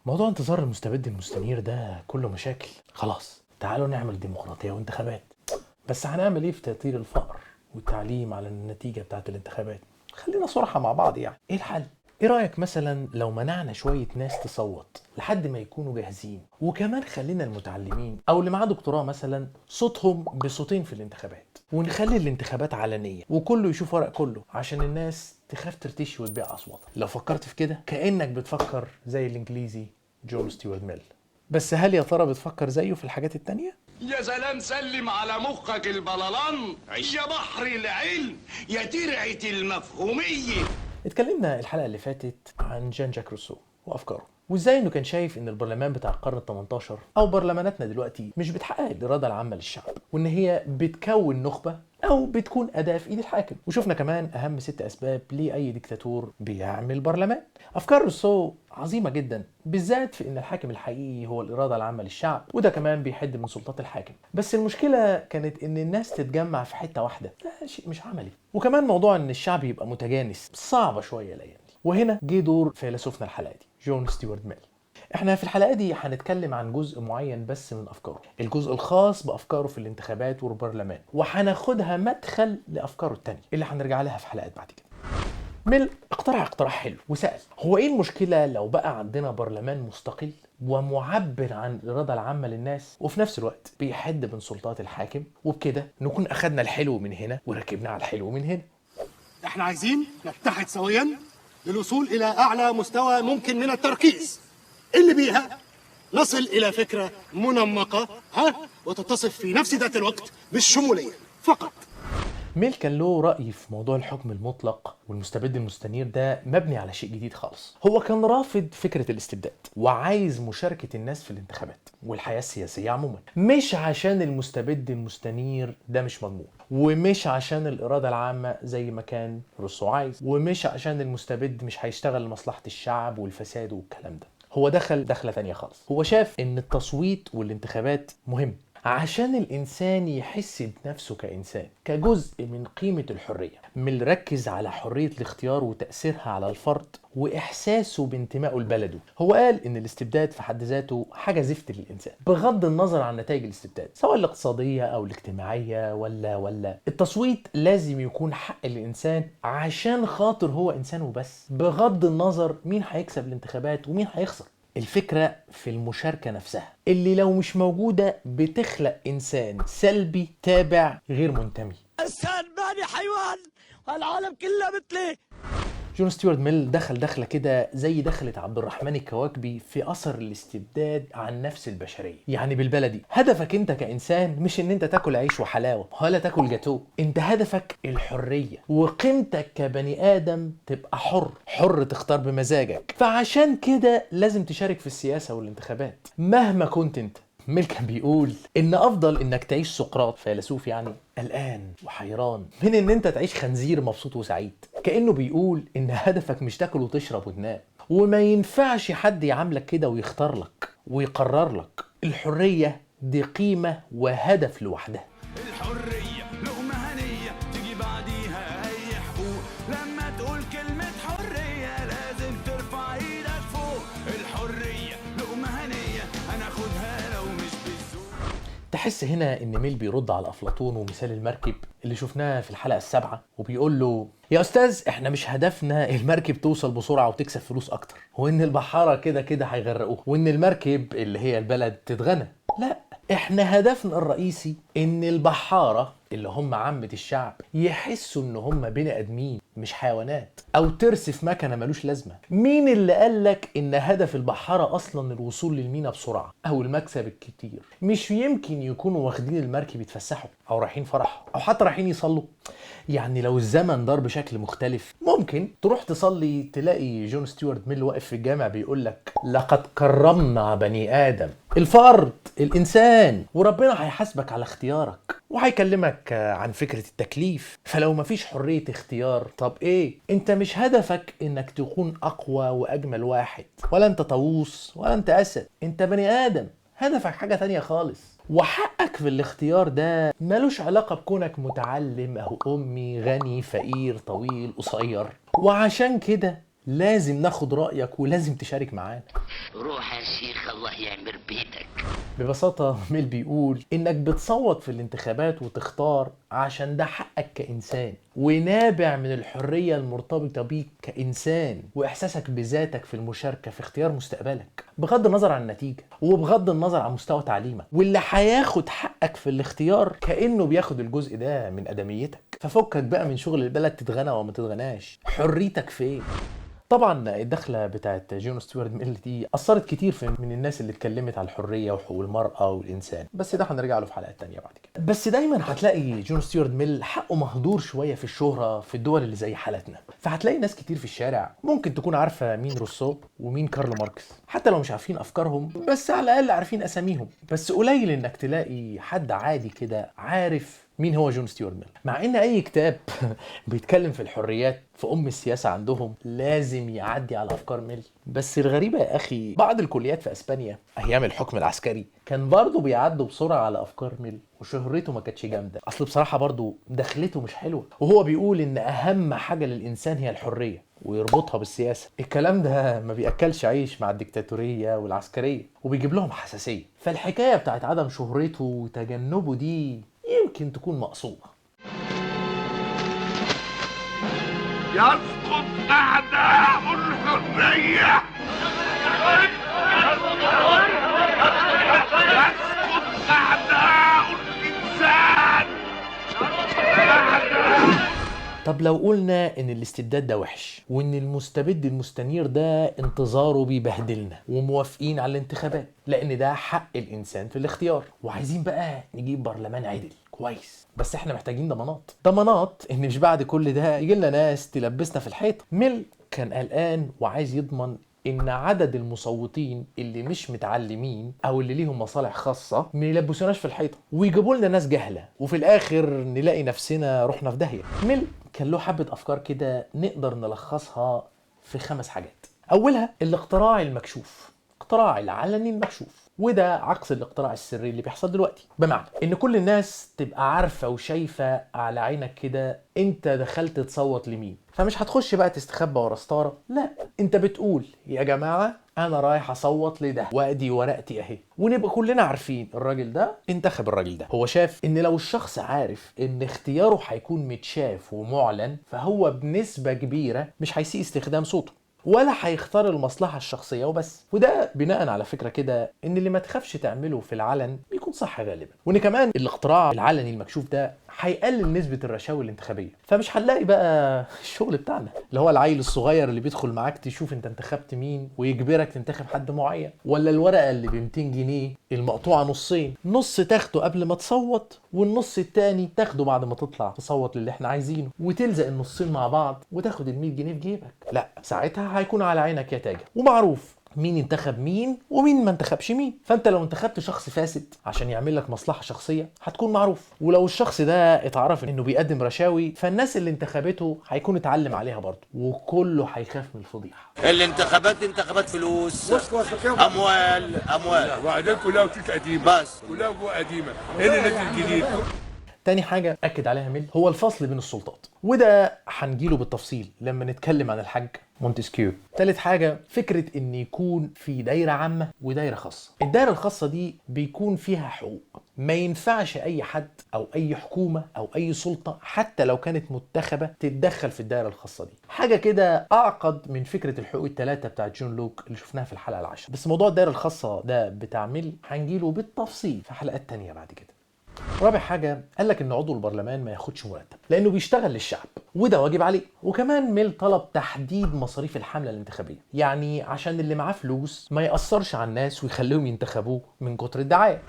موضوع انتظار المستبد المستنير ده كله مشاكل. خلاص تعالوا نعمل ديمقراطية وانتخابات، بس هنعمل ايه في تأثير الفقر والتعليم على النتيجة بتاعت الانتخابات؟ خلينا صراحة مع بعض، يعني ايه الحل؟ ايه رأيك مثلا لو منعنا شوية ناس تصوت لحد ما يكونوا جاهزين، وكمان خلينا المتعلمين او اللي معاه دكتوراه مثلا صوتهم بصوتين في الانتخابات، ونخلي الانتخابات علنية وكله يشوف ورق كله عشان الناس تخاف ترتشي وتبيع اصواتها. لو فكرت في كده كأنك بتفكر زي الانجليزي جون ستيوارت ميل. بس هل يا ترى بتفكر زيه في الحاجات التانية؟ يا سلام، سلم على مخك البلالان يا بحر العلم يا ترعة المفهومية. اتكلمنا الحلقة اللي فاتت عن جان جاك روسو وأفكاره، وإزاي إنه كان شايف إن البرلمان بتاع القرن ال 18 أو برلماناتنا دلوقتي مش بتحقق الإرادة العامة للشعب، وإن هي بتكون نخبة أو بتكون أداة في إيد الحاكم. وشفنا كمان أهم 6 أسباب ليه أي ديكتاتور بيعمل برلمان. أفكار روسو عظيمة جدا، بالذات في إن الحاكم الحقيقي هو الإرادة العامة للشعب، وده كمان بيحد من سلطات الحاكم. بس المشكلة كانت إن الناس تتجمع في حتة واحدة، ده شيء مش عملي. وكمان موضوع إن الشعب يبقى متجانس صعبة شوية الأيام دي. وهنا جه دور فيلسوفنا الحلقة دي جون ستيوارت ميل. احنا في الحلقة دي هنتكلم عن جزء معين بس من أفكاره، الجزء الخاص بأفكاره في الانتخابات والبرلمان، وهناخدها مدخل لأفكاره التانية اللي هنرجع لها في حلقات بعد كده. ميل اقترح اقتراح حلو وسأل، هو ايه المشكلة لو بقى عندنا برلمان مستقل ومعبر عن الإرادة العامة للناس، وفي نفس الوقت بيحد من سلطات الحاكم، وبكده نكون أخدنا الحلو من هنا وركبنا على الحلو من هنا. احنا عايزين نتحد سويا للوصول الى اعلى مستوى ممكن من التركيز، اللي بيها نصل الى فكرة منمقة وتتصف في نفس ذات الوقت بالشمولية فقط. ميل كان له رأي في موضوع الحكم المطلق والمستبد المستنير ده مبني على شيء جديد خالص. هو كان رافض فكرة الاستبداد وعايز مشاركة الناس في الانتخابات والحياة السياسية عموما، مش عشان المستبد المستنير ده مش مضمون، ومش عشان الإرادة العامة زي ما كان روسو عايز، ومش عشان المستبد مش هيشتغل لمصلحة الشعب والفساد والكلام ده. هو دخل دخلة تانية خالص. هو شاف ان التصويت والانتخابات مهم عشان الإنسان يحس بنفسه كإنسان، كجزء من قيمة الحرية. ميل ركز على حرية الاختيار وتأثيرها على الفرد وإحساسه بانتمائه لبلده. هو قال إن الاستبداد في حد ذاته حاجة زفت للإنسان، بغض النظر عن نتائج الاستبداد سواء الاقتصادية أو الاجتماعية ولا التصويت لازم يكون حق الإنسان عشان خاطر هو إنسان وبس، بغض النظر مين هيكسب الانتخابات ومين هيخسر. الفكرة في المشاركة نفسها اللي لو مش موجودة بتخلق إنسان سلبي تابع غير منتمي. إنسان ماني حيوان، والعالم كله مثلي. جون ستيوارت ميل دخل دخلة كده زي دخلة عبد الرحمن الكواكبي في أثر الاستبداد عن نفس البشرية. يعني بالبلدي، هدفك انت كإنسان مش ان انت تاكل عيش وحلاوة ولا تاكل جاتوه، انت هدفك الحرية، وقيمتك كبني آدم تبقى حر تختار بمزاجك. فعشان كده لازم تشارك في السياسة والانتخابات مهما كنت انت. ميل كان بيقول ان افضل انك تعيش سقراط فيلسوف يعني قلقان وحيران من ان انت تعيش خنزير مبسوط وسعيد. كأنه بيقول ان هدفك مش تاكل وتشرب وتنام، وما ينفعش حد يعاملك كده ويختار لك ويقرر لك. الحرية دي قيمة وهدف لوحدها. الحرية لقمة هنية تيجي بعديها أي حقوق، لما تقول كلمة حرية لازم ترفع ايدك فوق. الحرية لقمة هنية هناخدها لو مش بالذوق. تحس هنا ان ميل بيرد على افلاطون ومثال المركب اللي شفناه في الحلقة السابعة، وبيقول له يا استاذ احنا مش هدفنا المركب توصل بسرعة وتكسب فلوس اكتر، وان البحارة كده كده هيغرقوه، وان المركب اللي هي البلد تتغنى. لا، احنا هدفنا الرئيسي ان البحارة اللي هم عامة الشعب يحسوا ان هم بني ادمين مش حيوانات او ترس في مكنه ملوش لازمه. مين اللي قالك ان هدف البحاره اصلا الوصول للمينا بسرعه او المكسب الكتير؟ مش يمكن يكونوا واخدين المركب يتفسحوا او رايحين فرح او حتى رايحين يصلوا؟ يعني لو الزمن دار بشكل مختلف ممكن تروح تصلي تلاقي جون ستيوارت ميل واقف في الجامع بيقول لك لقد كرمنا بني ادم، الفرد الانسان، وربنا هيحاسبك على اختيارك وهيكلمك عن فكرة التكليف. فلو مفيش حرية اختيار، طب ايه؟ انت مش هدفك انك تكون اقوى واجمل واحد، ولا انت طاووس ولا انت اسد، انت بني ادم هدفك حاجة تانية خالص. وحقك في الاختيار ده ملوش علاقة بكونك متعلم او امي، غني، فقير، طويل، قصير. وعشان كده لازم ناخد رأيك ولازم تشارك معانا. روح يا شيخ الله يعمر بيتك. ببساطة ميل بيقول إنك بتصوت في الانتخابات وتختار عشان ده حقك كإنسان، ونابع من الحرية المرتبطة بيك كإنسان وإحساسك بذاتك في المشاركة في اختيار مستقبلك بغض النظر عن النتيجة وبغض النظر عن مستوى تعليمك. واللي هياخد حقك في الاختيار كأنه بياخد الجزء ده من أدميتك. ففكك بقى من شغل البلد تتغنى وما تتغناش، حريتك فين؟ طبعا الدخله بتاعت جون ستيوارت ميل دي اثرت كتير من الناس اللي اتكلمت على الحريه وحقوق المراه والانسان، بس ده هنرجع له في حلقات تانية بعد كده. بس دايما هتلاقي جون ستيوارت ميل حقه مهدور شويه في الشهره في الدول اللي زي حالتنا، فهتلاقي ناس كتير في الشارع ممكن تكون عارفه مين روسو ومين كارل ماركس، حتى لو مش عارفين افكارهم بس على الاقل عارفين اساميهم. بس قليل انك تلاقي حد عادي كده عارف مين هو جون ستيوارت ميل، مع ان اي كتاب بيتكلم في الحريات في السياسة عندهم لازم يعدي على افكار ميل. بس الغريبة يا اخي بعض الكليات في اسبانيا ايام الحكم العسكري كان برضه بيعدوا بسرعة على افكار ميل وشهرته ما كانتش جامدة، اصل بصراحة برضه دخلته مش حلوة، وهو بيقول ان اهم حاجة للانسان هي الحرية ويربطها بالسياسة. الكلام ده ما بيأكلش عيش مع الدكتاتورية والعسكرية وبيجيب لهم حساسية، فالحكاية بتاعت عدم شهرته وتجنبه دي يمكن تكون مقصودة. يسقط أعداء الحرية، يسقط أعداء الإنسان. طب لو قلنا ان الاستبداد ده وحش وان المستبد المستنير ده انتظاره بيبهدلنا وموافقين على الانتخابات لان ده حق الانسان في الاختيار وعايزين بقى نجيب برلمان عدل كويس، بس احنا محتاجين ضمانات ان مش بعد كل ده يجي لنا ناس تلبسنا في الحيط. ميل كان قلقان وعايز يضمن ان عدد المصوتين اللي مش متعلمين او اللي ليهم مصالح خاصه ما يلبسوناش في الحيطه ويجيبوا لنا ناس جهله وفي الاخر نلاقي نفسنا رحنا في داهيه. ميل كان له حبه افكار كده نقدر نلخصها في 5 حاجات. اولها الاقتراع المكشوف، الاقتراع العلني المكشوف، وده عكس الاقتراع السري اللي بيحصل دلوقتي، بمعنى ان كل الناس تبقى عارفه وشايفه على عينك كده انت دخلت تصوت لمين، فمش هتخش بقى تستخبى ورا ستاره، لا انت بتقول يا جماعه انا رايح اصوت لده وادي ورقتي اهي، ونبقى كلنا عارفين الراجل ده انتخب الراجل ده. هو شاف ان لو الشخص عارف ان اختياره هيكون متشاف ومعلن فهو بنسبه كبيره مش هيسيء استخدام صوته ولا هيختار المصلحة الشخصية وبس، وده بناء على فكرة كده ان اللي ما تخافش تعمله في العلن بيكون صح غالبا، وان كمان الاقتراع العلني المكشوف ده هيقلل نسبة الرشاوي الانتخابية، فمش هنلاقي بقى الشغل بتاعنا اللي هو العيل الصغير اللي بيدخل معاك تشوف انت انتخبت مين ويجبرك تنتخب حد معين، ولا الورقة اللي ب 200 جنيه المقطوعة نصين، نص تاخده قبل ما تصوت والنص التاني تاخده بعد ما تطلع تصوت للي احنا عايزينه، وتلزق النصين مع بعض وتاخد ال 100 جنيه في جيبك. لا ساعتها هيكون على عينك يا تاجر ومعروف مين انتخب مين ومين ما انتخبش مين، فانت لو انتخبت شخص فاسد عشان يعمل لك مصلحة شخصية هتكون معروف، ولو الشخص ده اتعرف انه بيقدم رشاوي فالناس اللي انتخبته هيكون اتعلم عليها برضه وكله هيخاف من الفضيحة. الانتخابات دي انتخابات فلوس، اموال وبعدين كلها وتلك قديمة، بس كلها جوه قديمة. ايه اللي نزل جديد؟ تاني حاجة أكد عليها ميل هو الفصل بين السلطات، وده هنجيله بالتفصيل لما نتكلم عن الحاج مونتسكيو. تالت حاجة فكرة إن يكون في دايرة عامة ودايرة خاصة. الدايرة الخاصة دي بيكون فيها حقوق، ما ينفعش أي حد أو أي حكومة أو أي سلطة حتى لو كانت متخبة تتدخل في الدايرة الخاصة دي. حاجة كده أعقد من فكرة الحقوق الثلاثة بتاعت جون لوك اللي شفناها في الحلقة 10، بس موضوع الدايرة الخاصة ده بتاع ميل هنجيله بالتفصيل في حلقات تانية بعد كده. رابع حاجة قال لك ان عضو البرلمان ما ياخدش مرتب لانه بيشتغل للشعب وده واجب عليه، وكمان ميل طلب تحديد مصاريف الحملة الانتخابية، يعني عشان اللي معاه فلوس ما يأثرش على الناس ويخليهم ينتخبوه من كتر الدعاية.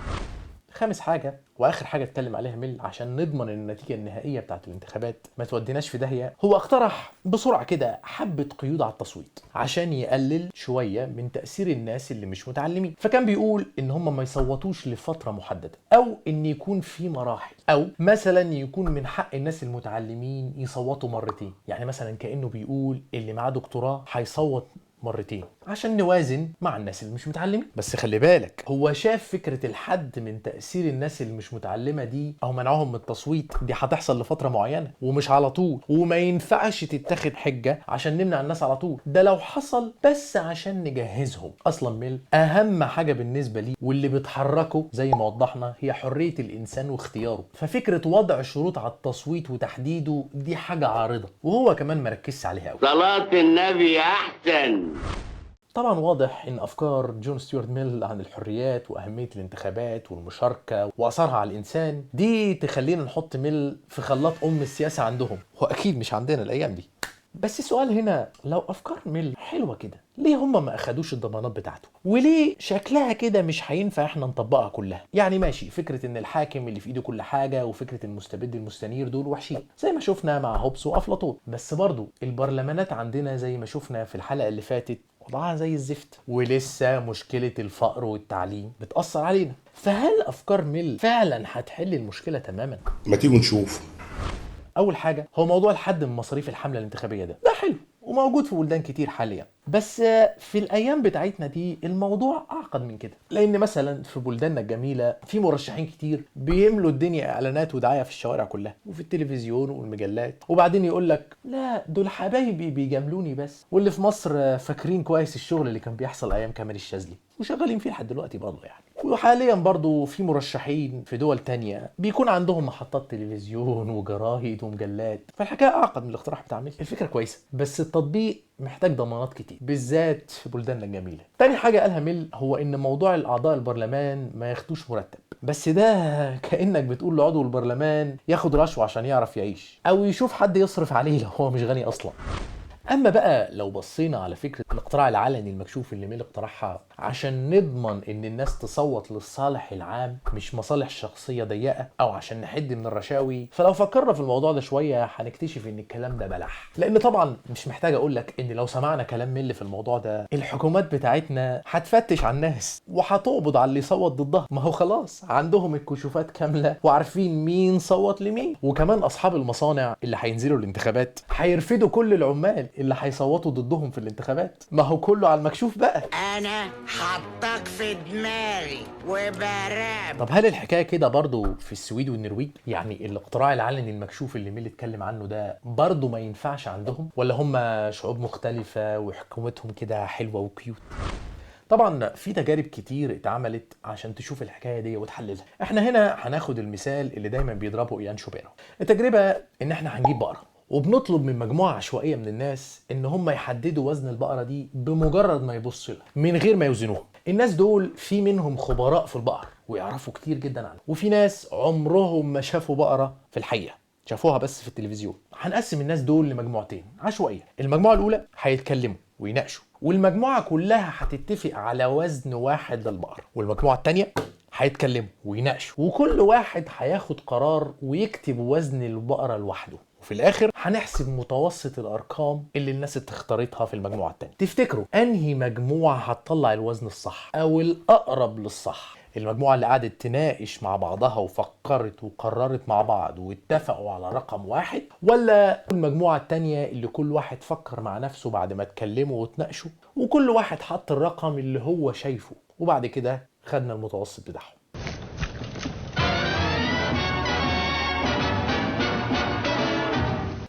خامس حاجة واخر حاجة اتكلم عليها ميل عشان نضمن ان النتيجة النهائية بتاعت الانتخابات ما توديناش في داهية، هو اقترح بسرعة كده حبة قيود على التصويت عشان يقلل شوية من تأثير الناس اللي مش متعلمين. فكان بيقول ان هم ما يصوتوش لفترة محددة او ان يكون في مراحل، او مثلا يكون من حق الناس المتعلمين يصوتوا مرتين، يعني مثلا كأنه بيقول اللي معاه دكتوراه هيصوت مرتين عشان نوازن مع الناس اللي مش متعلمين. بس خلي بالك، هو شاف فكرة الحد من تأثير الناس اللي مش متعلمة دي أو منعهم من التصويت دي هتحصل لفترة معينة ومش على طول، وما ينفعش تتاخد حجة عشان نمنع الناس على طول. ده لو حصل بس عشان نجهزهم. أصلا ميل أهم حاجة بالنسبة لي واللي بتحركه زي ما وضحنا هي حرية الإنسان واختياره، ففكرة وضع شروط على التصويت وتحديده دي حاجة عارضة، وهو كمان مركزش عليها أوي. صلاة النبي أحسن. طبعا واضح ان افكار جون ستيوارت ميل عن الحريات واهميه الانتخابات والمشاركه واثرها على الانسان دي تخلينا نحط ميل في خلاط السياسه عندهم، واكيد مش عندنا الايام دي. بس السؤال هنا، لو افكار ميل حلوه كده ليه هم ما اخدوش الضمانات بتاعته؟ وليه شكلها كده مش هينفع احنا نطبقها كلها؟ يعني ماشي، فكره ان الحاكم اللي في ايده كل حاجه وفكره المستبد المستنير دول وحشين زي ما شفنا مع هوبس وافلاطون، بس برضو البرلمانات عندنا زي ما شفنا في الحلقه اللي فاتت وضعها زي الزفت، ولسه مشكله الفقر والتعليم بتاثر علينا. فهل افكار ميل فعلا هتحل المشكله تماما؟ ما تيجوا نشوف. اول حاجه هو موضوع الحد من مصاريف الحمله الانتخابيه ده حلو وموجود في بلدان كتير حاليا، بس في الايام بتاعتنا دي الموضوع اعقد من كده، لان مثلا في بلداننا الجميله في مرشحين كتير بيملوا الدنيا اعلانات ودعايه في الشوارع كلها وفي التلفزيون والمجلات، وبعدين يقول لك لا دول حبايبي بيجاملوني بس. واللي في مصر فاكرين كويس الشغل اللي كان بيحصل ايام كمال الشاذلي وشغالين فيه لحد دلوقتي برضه يعني. وحاليا برضو في مرشحين في دول تانية بيكون عندهم محطات تلفزيون وجرايد ومجلات، فالحكاية أعقد من الاقتراح بتاع ميل. الفكرة كويسة بس التطبيق محتاج ضمانات كتير بالذات في بلداننا الجميلة. تاني حاجة قالها ميل هو إن موضوع الأعضاء البرلمان ما ياخدوش مرتب، بس ده كأنك بتقول لعضو البرلمان ياخد رشوة عشان يعرف يعيش أو يشوف حد يصرف عليه لو هو مش غني أصلا. اما بقى لو بصينا على فكره الاقتراع العلني المكشوف اللي ميل اقترحها عشان نضمن ان الناس تصوت للصالح العام مش مصالح شخصيه ضيقه او عشان نحد من الرشاوي، فلو فكرنا في الموضوع ده شويه هنكتشف ان الكلام ده بلح. لان طبعا مش محتاج اقول لك ان لو سمعنا كلام ميل في الموضوع ده الحكومات بتاعتنا هتفتش على الناس وهتقبض على اللي يصوت ضدها. ما هو خلاص عندهم الكشوفات كامله وعارفين مين صوت لمين، وكمان اصحاب المصانع اللي هينزلوا الانتخابات هيرفدوا كل العمال اللي هيصوتوا ضدهم في الانتخابات. ما هو كله على المكشوف بقى. انا حطك في دماغي وبراب. طب هل الحكايه كده برضو في السويد والنرويج؟ يعني الاقتراع العلني المكشوف اللي ميل اتكلم عنه ده برضو ما ينفعش عندهم، ولا هم شعوب مختلفه وحكومتهم كده حلوه وكيوت؟ طبعا في تجارب كتير اتعملت عشان تشوف الحكايه دي وتحللها. احنا هنا هناخد المثال اللي دايما بيضربه ايان شوبيرو. التجربه ان احنا هنجيب بقره وبنطلب من مجموعه عشوائيه من الناس ان هم يحددوا وزن البقره دي بمجرد ما يبصوا لها من غير ما يوزنوها. الناس دول في منهم خبراء في البقر ويعرفوا كتير جدا عنها، وفي ناس عمرهم ما شافوا بقره في الحقيقه، شافوها بس في التلفزيون. هنقسم الناس دول لمجموعتين عشوائيه. المجموعه الاولى هيتكلموا ويناقشوا والمجموعه كلها هتتفق على وزن واحد للبقره، والمجموعه الثانيه هيتكلموا ويناقشوا وكل واحد هياخد قرار ويكتب وزن البقره لوحده، وفي الاخر هنحسب متوسط الارقام اللي الناس اختارتها في المجموعه الثانيه. تفتكروا انهي مجموعه هتطلع الوزن الصح او الاقرب للصح؟ المجموعه اللي قعدت تناقش مع بعضها وفكرت وقررت مع بعض واتفقوا على رقم واحد، ولا المجموعه الثانيه اللي كل واحد فكر مع نفسه بعد ما اتكلموا وتناقشوا وكل واحد حط الرقم اللي هو شايفه وبعد كده خدنا المتوسط بتاعهم؟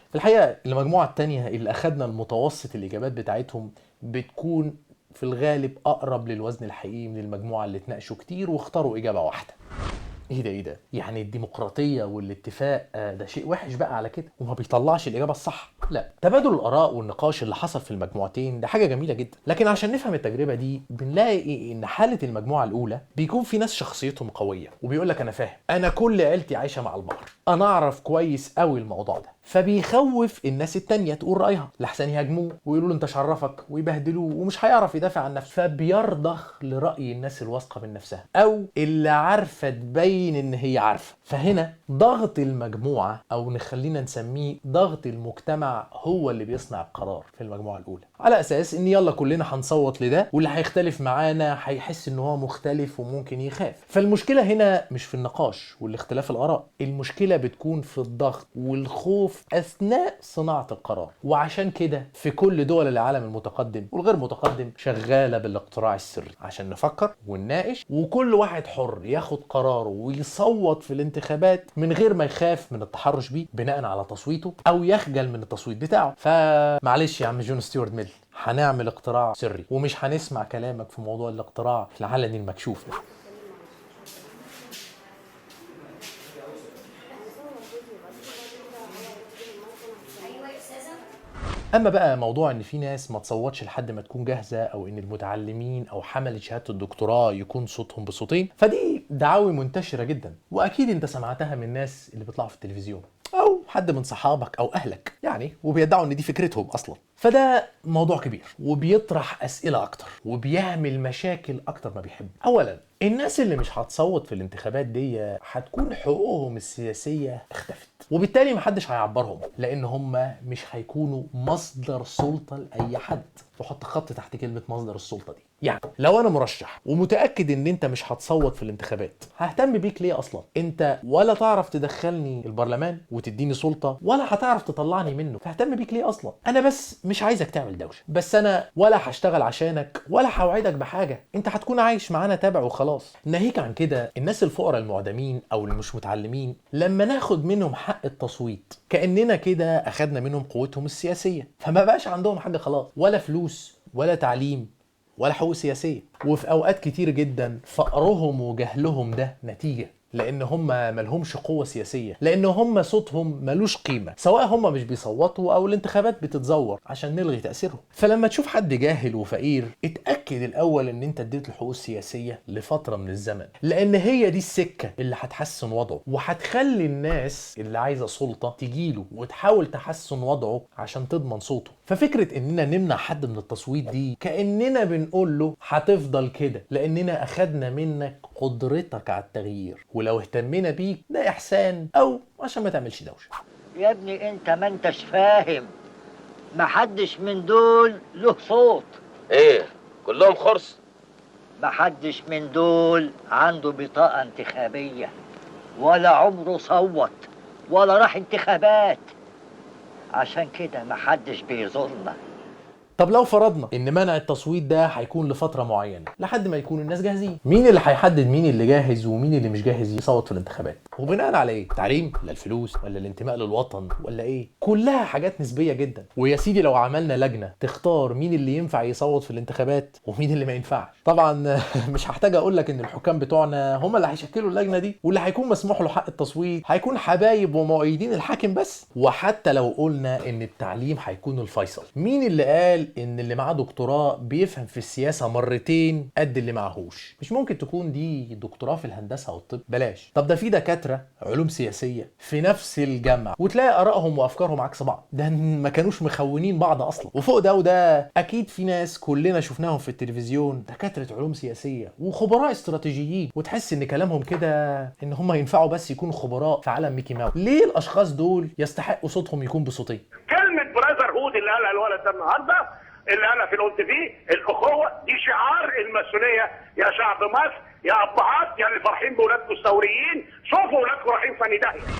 في الحقيقة المجموعة التانية اللي أخدنا المتوسط الإجابات بتاعتهم بتكون في الغالب أقرب للوزن الحقيقي من المجموعة اللي اتناقشوا كتير واختاروا إجابة واحدة. ايه ده يعني الديمقراطية والاتفاق ده شيء وحش بقى على كده وما بيطلعش الإجابة الصح؟ لا، تبادل الآراء والنقاش اللي حصل في المجموعتين ده حاجة جميلة جدا، لكن عشان نفهم التجربة دي بنلاقي إن حالة المجموعة الأولى بيكون في ناس شخصيتهم قوية وبيقولك أنا فاهم، أنا كل عيلتي عايشة مع البقر، أنا أعرف كويس قوي الموضوع ده، فبيخوف الناس التانية تقول رأيها لحسن يهاجموه ويقولوا له انت شرفك ويبهدلوه ومش هيعرف يدافع عن نفسه، فبيرضخ لرأي الناس الواثقة من نفسها او اللي عارفة تبين ان هي عارفة. فهنا ضغط المجموعة او نخلينا نسميه ضغط المجتمع هو اللي بيصنع القرار في المجموعة الاولى، على اساس ان يلا كلنا هنصوت لده، واللي هيختلف معانا هيحس ان هو مختلف وممكن يخاف. فالمشكلة هنا مش في النقاش والاختلاف الاراء، المشكلة بتكون في الضغط والخوف اثناء صناعة القرار. وعشان كده في كل دول العالم المتقدم والغير متقدم شغالة بالاقتراع السري عشان نفكر ونناقش، وكل واحد حر ياخد قراره ويصوت في الانتخابات من غير ما يخاف من التحرش بيه بناء على تصويته او يخجل من التصويت بتاعه. فمعلش يا عم جون ستيوارت ميل، هنعمل اقتراع سري ومش هنسمع كلامك في موضوع الاقتراع في العلني المكشوف ده. اما بقى موضوع ان في ناس ما تصوتش لحد ما تكون جاهزه، او ان المتعلمين او حمله شهاده الدكتوراه يكون صوتهم بصوتين، فدي دعاوي منتشره جدا، واكيد انت سمعتها من الناس اللي بيطلعوا في التلفزيون او حد من صحابك او اهلك يعني، وبيدعوا ان دي فكرتهم اصلا. فده موضوع كبير وبيطرح اسئله اكتر وبيعمل مشاكل اكتر ما بيحب. اولا الناس اللي مش هتصوت في الانتخابات دي هتكون حقوقهم السياسيه اختفت، وبالتالي محدش هيعبرهم، لان هم مش هيكونوا مصدر سلطه لاي حد. وحط خط تحت كلمه مصدر السلطه دي. يعني لو انا مرشح ومتاكد ان انت مش هتصوت في الانتخابات، ههتم بيك ليه اصلا؟ انت ولا تعرف تدخلني البرلمان وتديني سلطه، ولا هتعرف تطلعني منه، فهتم بيك ليه اصلا؟ انا بس مش عايزك تعمل دوشه، بس انا ولا هشتغل عشانك ولا هوعدك بحاجه، انت هتكون عايش معانا تابع وخلاص. ناهيك عن كده، الناس الفقراء المعدمين او اللي مش متعلمين لما ناخد منهم حق التصويت كاننا كده اخدنا منهم قوتهم السياسيه، فما بقاش عندهم حاجه خلاص، ولا فلوس ولا تعليم ولا حقوق سياسيه. وفي اوقات كتير جدا فقرهم وجهلهم ده نتيجه لان هم ملهمش قوه سياسيه، لان هم صوتهم ملوش قيمه، سواء هم مش بيصوتوا او الانتخابات بتتزور عشان نلغي تاثيرهم. فلما تشوف حد جاهل وفقير، اتاكد الاول ان انت اديت له حقوق السياسيه لفتره من الزمن، لان هي دي السكه اللي هتحسن وضعه وهتخلي الناس اللي عايزه سلطه تجيله وتحاول تحسن وضعه عشان تضمن صوته. ففكره اننا نمنع حد من التصويت دي كاننا بنقول له هتفضل كده لاننا اخدنا منك قدرتك على التغيير، ولو اهتمينا بيك ده احسان، او عشان ما تعملش دوشه. يا ابني انت ما انتش فاهم، محدش من دول له صوت. ايه كلهم خرس؟ محدش من دول عنده بطاقة انتخابية، ولا عمره صوت ولا راح انتخابات، عشان كده محدش بيزورنا. طب لو فرضنا ان منع التصويت ده هيكون لفتره معينه لحد ما يكون الناس جاهزين، مين اللي هيحدد مين اللي جاهز ومين اللي مش جاهز يصوت في الانتخابات؟ وبناء على ايه؟ تعليم ولا الفلوس ولا الانتماء للوطن ولا ايه؟ كلها حاجات نسبيه جدا. ويا سيدي لو عملنا لجنه تختار مين اللي ينفع يصوت في الانتخابات ومين اللي ما ينفعش، طبعا مش هحتاج اقول لك ان الحكام بتوعنا هم اللي هيشكلوا اللجنه دي، واللي هيكون مسموح له حق التصويت هيكون حبايب ومؤيدين الحاكم بس. وحتى لو قلنا ان التعليم هيكون الفيصل، مين اللي قال ان اللي معاه دكتوراه بيفهم في السياسه مرتين قد اللي معهوش؟ مش ممكن تكون دي دكتوراه في الهندسه او الطب، بلاش. طب ده في دكاتره علوم سياسيه في نفس الجامعه وتلاقي ارائهم وافكارهم عكس بعض، ده ما كانوش مخونين بعض اصلا. وفوق ده وده اكيد في ناس كلنا شفناهم في التلفزيون دكاتره علوم سياسيه وخبراء استراتيجيين، وتحس ان كلامهم كده ان هم ينفعوا بس يكونوا خبراء في عالم ميكي ماوس. ليه الاشخاص دول يستحقوا صوتهم يكون بصوتين؟ كلمة براذر هود اللي قالها الولد ده النهارده، اللي انا في قلت فيه الاخوه دي شعار الماسونيه. يا شعب مصر، يا ابهات، يا اللي فرحين باولادكم الثوريين، شوفوا اولادكم رايحين في داهيه.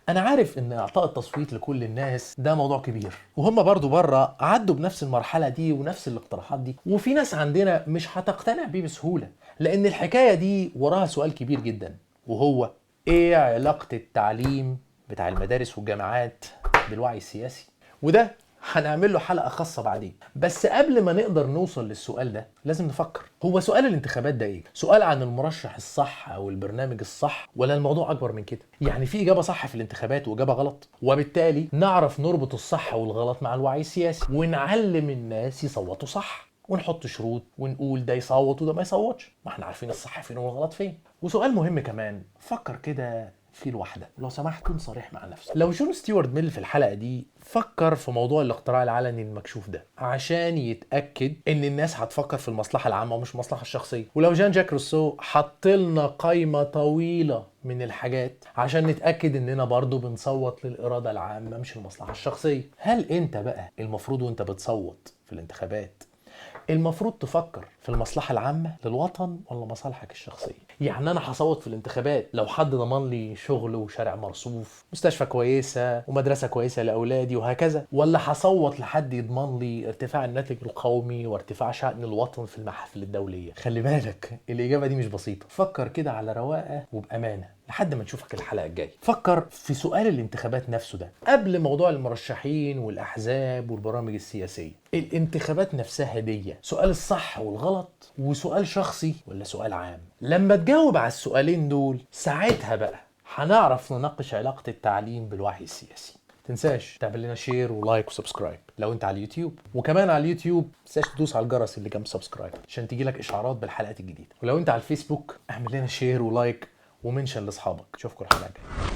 انا عارف ان اعطاء التصويت لكل الناس ده موضوع كبير، وهم برضو بره عدوا بنفس المرحله دي ونفس الاقتراحات دي، وفي ناس عندنا مش هتقتنع بيه بسهوله، لان الحكايه دي وراها سؤال كبير جدا، وهو ايه علاقه التعليم بتاع المدارس والجامعات بالوعي السياسي؟ وده هنعمل له حلقة خاصة بعدين. بس قبل ما نقدر نوصل للسؤال ده لازم نفكر، هو سؤال الانتخابات ده ايه؟ سؤال عن المرشح الصح او البرنامج الصح، ولا الموضوع اكبر من كده؟ يعني في اجابة صح في الانتخابات واجابة غلط، وبالتالي نعرف نربط الصح والغلط مع الوعي السياسي ونعلم الناس يصوتوا صح، ونحط شروط ونقول ده يصوت وده ما يصوتش، ما احنا عارفين الصح فين والغلط فين. وسؤال مهم كمان، فكر كده في الواحدة. لو سمحت كن صريح مع نفسك. لو جون ستيوارت ميل في الحلقة دي فكر في موضوع الاقتراع العلني المكشوف ده عشان يتأكد ان الناس هتفكر في المصلحة العامة ومش المصلحة الشخصية، ولو جان جاك روسو حط لنا قائمة طويلة من الحاجات عشان نتأكد اننا برضو بنصوت للإرادة العامة مش المصلحة الشخصية. هل انت بقى المفروض وانت بتصوت في الانتخابات المفروض تفكر في المصلحة العامة للوطن ولا مصالحك الشخصية؟ يعني أنا هصوت في الانتخابات لو حد ضمن لي شغل وشارع مرصوف، مستشفى كويسة ومدرسة كويسة لأولادي وهكذا، ولا هصوت لحد يضمن لي ارتفاع الناتج القومي وارتفاع شأن الوطن في المحافل الدولية؟ خلي بالك الإجابة دي مش بسيطة. فكر كده على رواقة وبأمانة لحد ما نشوفك الحلقة الجاية. فكر في سؤال الانتخابات نفسه ده قبل موضوع المرشحين والأحزاب والبرامج السياسية. الانتخابات نفسها دي سؤال الصح والغلط وسؤال شخصي ولا سؤال عام؟ لما تجاوب على السؤالين دول ساعتها بقى هنعرف نناقش علاقة التعليم بالوعي السياسي. تنساش تعمل لنا شير ولايك وسبسكرايب لو انت على اليوتيوب، وكمان على اليوتيوب تنساش تدوس على الجرس اللي جنب سبسكرايب عشان تجيلك اشعارات بالحلقات الجديدة. ولو انت على الفيسبوك اعمل لنا شير ولايك ومنشن لاصحابك. اشوفكم الحلقة الجاية.